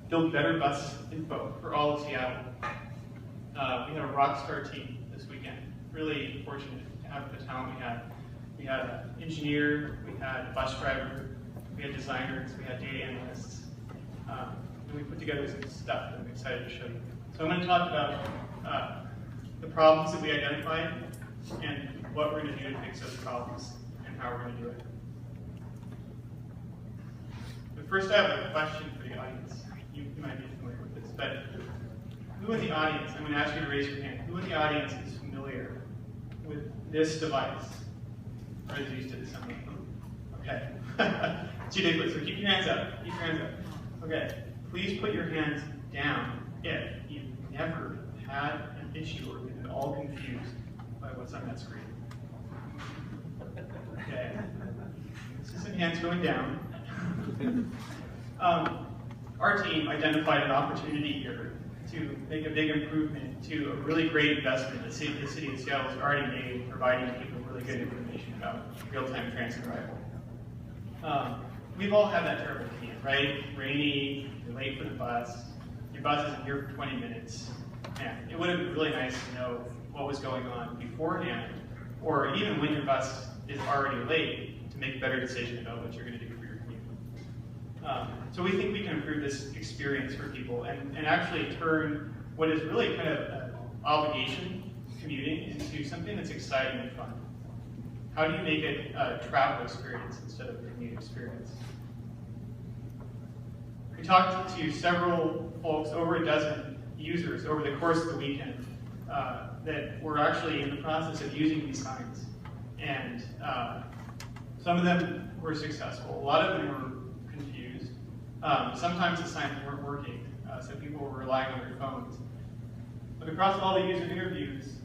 build better bus info for all of Seattle. We had a rock star team this weekend. Really fortunate to have the talent we had. We had an engineer, we had a bus driver, we had designers, we had data analysts. And we put together some stuff that I'm excited to show you. So I'm going to talk about the problems that we identified and what we're going to do to fix those problems and how we're going to do it. But first I have a question for the audience. You might be familiar with this, but who in the audience, I'm going to ask you to raise your hand, who in the audience is familiar with this device? Or is used to this something? Okay. It's ridiculous, so keep your hands up. Keep your hands up. Okay. Please put your hands down if you've never had an issue or been at all confused by what's on that screen. Okay. So some hands going down. Our team identified an opportunity here to make a big improvement to a really great investment that the city of Seattle has already made, providing people really good information about real-time transit arrival. We've all had that terrible commute, right? Rainy, you're late for the bus, your bus isn't here for 20 minutes, and it would have been really nice to know what was going on beforehand, or even when your bus is already late, to make a better decision about what you're going to do for your commute. So we think we can improve this experience for people and actually turn what is really kind of an obligation, commuting, into something that's exciting and fun. How do you make it a travel experience instead of a commute experience? We talked to several folks, over a dozen users over the course of the weekend that were actually in the process of using these signs. And some of them were successful. A lot of them were confused. Sometimes the signs weren't working, so people were relying on their phones. But across all the user interviews,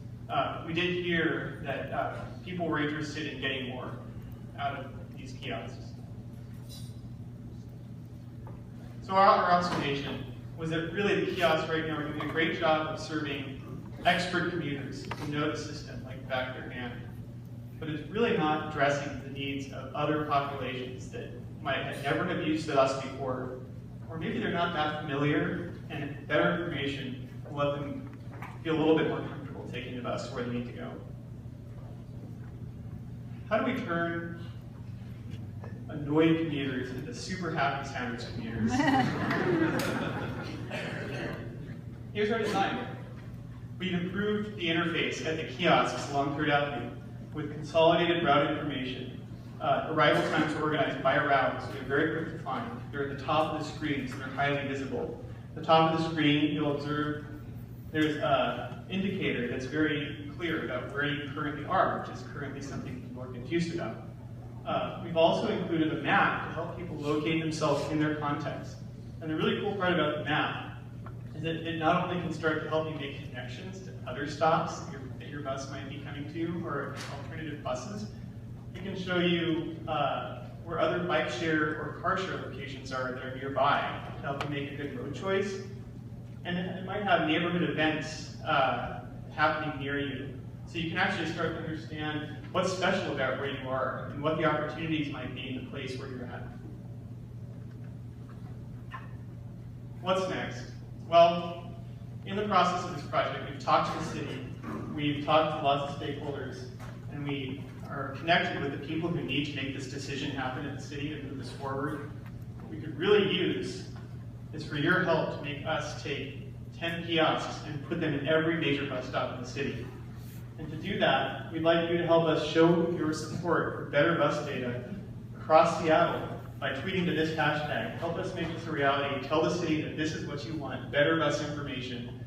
we did hear that people were interested in getting more out of these kiosks. So our observation was that really the kiosks right now are doing a great job of serving expert commuters who know the system like the back of their hand. But it's really not addressing the needs of other populations that might never have used the bus before, or maybe they're not that familiar, and better information will let them feel a little bit more comfortable taking the bus to where they need to go. How do we turn annoyed commuters into super happy Sanders commuters? Here's our design. We've improved the interface at the kiosks along Third Avenue with consolidated route information. Arrival times are organized by route, so they're very quick to find. They're at the top of the screen, so they're highly visible. At the top of the screen, you'll observe there's an indicator that's very clear about where you currently are, which is currently something people are confused about. We've also included a map to help people locate themselves in their context. And the really cool part about the map is that it not only can start to help you make connections to other stops that your bus might be coming to, or alternative buses, it can show you where other bike share or car share locations are that are nearby to help you make a good road choice. And it might have neighborhood events happening near you. So you can actually start to understand what's special about where you are and what the opportunities might be in the place where you're at. What's next? Well, in the process of this project, we've talked to the city, we've talked to lots of stakeholders, and we are connected with the people who need to make this decision happen in the city to move this forward. What we could really use is for your help to make us take 10 kiosks and put them in every major bus stop in the city. And to do that, we'd like you to help us show your support for better bus data across Seattle by tweeting to this hashtag. Help us make this a reality. Tell the city that this is what you want, better bus information,